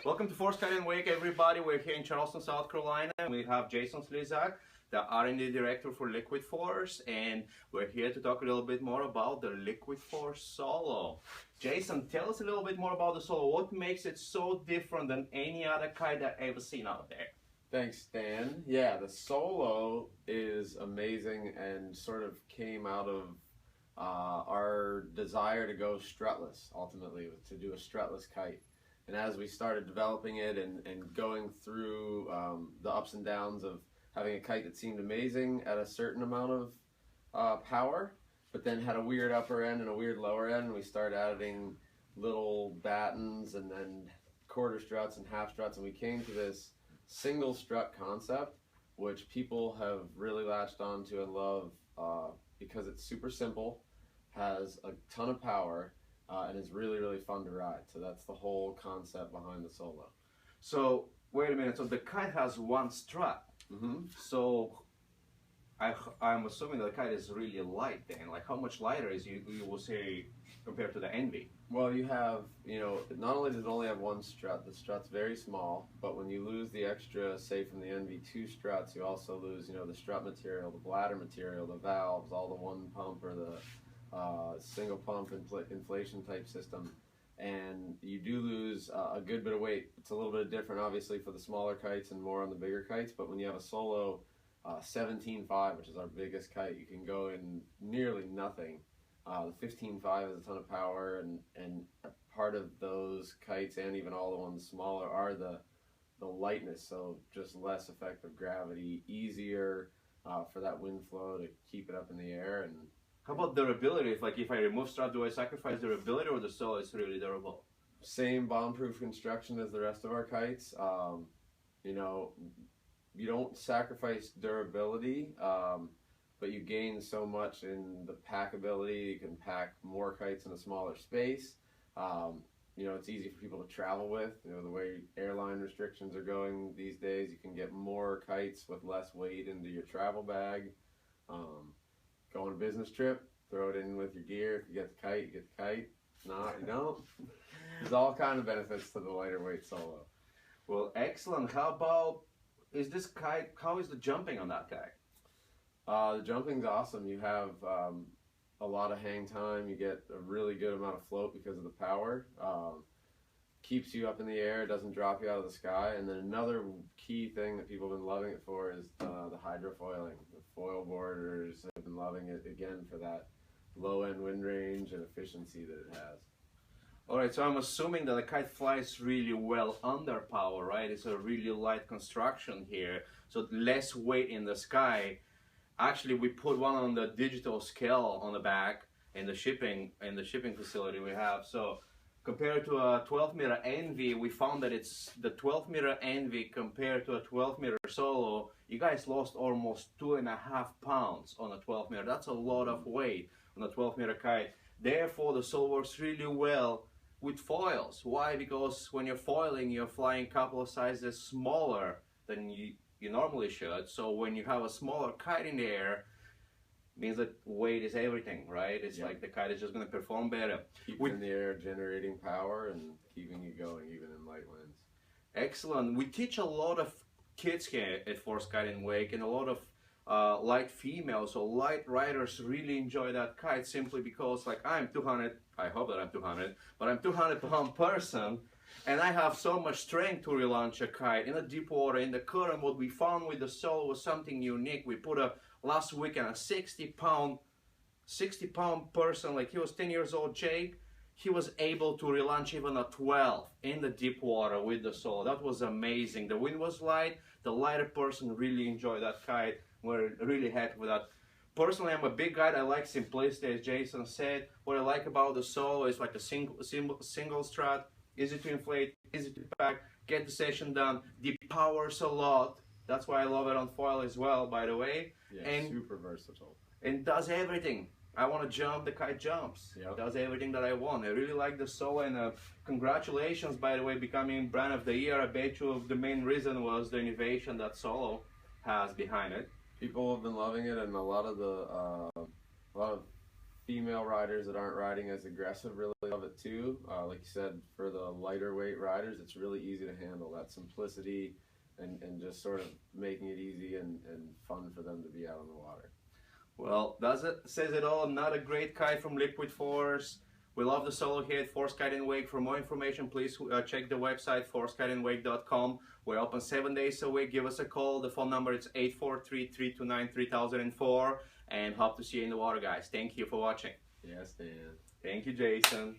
Welcome to Force Kite and Wake, everybody. We're here in Charleston, South Carolina. We have Jason Slezak, the R&D director for Liquid Force, and we're here to talk a little bit more about the Liquid Force Solo. Jason, tell us a little bit more about the Solo. What makes it so different than any other kite I've ever seen out there? Thanks, Dan. Yeah, the Solo is amazing and sort of came out of our desire to go strutless, ultimately, to do a strutless kite. And as we started developing it and going through the ups and downs of having a kite that seemed amazing at a certain amount of power, but then had a weird upper end and a weird lower end, we started adding little battens and then quarter struts and half struts, and we came to this single strut concept, which people have really latched onto and love because it's super simple, has a ton of power, and is really, really fun to ride. So that's the whole concept behind the Solo. So, wait a minute, so the kite has one strut. So, I'm assuming the kite is really light then. Like, how much lighter is you will say compared to the Envy? Well, you have, not only does it only have one strut, the strut's very small, but when you lose the extra, say from the Envy 2 struts, you also lose, the strut material, the bladder material, the valves, all the one pump or the single pump inflation type system, and you do lose a good bit of weight. It's a little bit different obviously for the smaller kites and more on the bigger kites, but when you have a Solo 17.5, which is our biggest kite, you can go in nearly nothing. The 15.5 has a ton of power, and part of those kites and even all the ones smaller are the lightness, so just less effective gravity, easier for that wind flow to keep it up in the air. And how about durability? If I remove strut, do I sacrifice durability, or the Solo is really durable? Same bomb-proof construction as the rest of our kites. You don't sacrifice durability, but you gain so much in the packability. You can pack more kites in a smaller space. It's easy for people to travel with. The way airline restrictions are going these days, you can get more kites with less weight into your travel bag. Go on a business trip, throw it in with your gear. If you get the kite, you get the kite. If not, you don't. There's all kind of benefits to the lighter weight Solo. Well, excellent. How about, how is the jumping on that kite? The jumping's awesome. You have a lot of hang time. You get a really good amount of float because of the power. Keeps you up in the air, doesn't drop you out of the sky. And then another key thing that people have been loving it for is the hydrofoiling. The foil boarders have been loving it again for that low end wind range and efficiency that it has. Alright, so I'm assuming that the kite flies really well under power, right? It's a really light construction here, so less weight in the sky. Actually, we put one on the digital scale on the back in the shipping facility we have. So compared to a 12-meter Envy, we found that it's the 12-meter Envy compared to a 12-meter Solo. You guys lost almost 2.5 pounds on a 12-meter. That's a lot of weight on a 12-meter kite. Therefore, the Solo works really well with foils. Why? Because when you're foiling, you're flying a couple of sizes smaller than you normally should. So when you have a smaller kite in the air, means that weight is everything, right? It's like the kite is just going to perform better. Keep it in the air, generating power and keeping you going even in light winds. Excellent. We teach a lot of kids here at Force Kite and Wake, and a lot of light females, so light riders really enjoy that kite simply because, like, I'm 200, I hope that I'm 200, but I'm 200-pound person, and I have so much strength to relaunch a kite in the deep water, in the current. What we found with the Solo was something unique. We put last weekend a 60-pound person, like he was 10 years old, Jake. He was able to relaunch even a 12 in the deep water with the Solo. That was amazing. The wind was light. The lighter person really enjoyed that kite. We're really happy with that. Personally, I'm a big guy. I like simplicity, as Jason said. What I like about the Solo is like a single strut, easy to inflate, easy to pack, get the session done. The powers a lot. That's why I love it on foil as well, by the way. Yeah, and super versatile. And does everything. I want to jump, the kite jumps. Yep. Does everything that I want. I really like the Solo, and congratulations, by the way, becoming brand of the year. I bet you the main reason was the innovation that Solo has behind it. People have been loving it, and a lot of female riders that aren't riding as aggressive really love it too. Like you said, for the lighter weight riders, it's really easy to handle. That simplicity and just sort of making it easy and fun for them to be out on the water. Well, says it all. Not a great kite from Liquid Force. We love the solo kit, Force Kite and Wake. For more information, please check the website, forcekiteandwake.com. We're open 7 days a week. Give us a call. The phone number is 843-329-3004. And hope to see you in the water, guys. Thank you for watching. Yes, Dan. Thank you, Jason.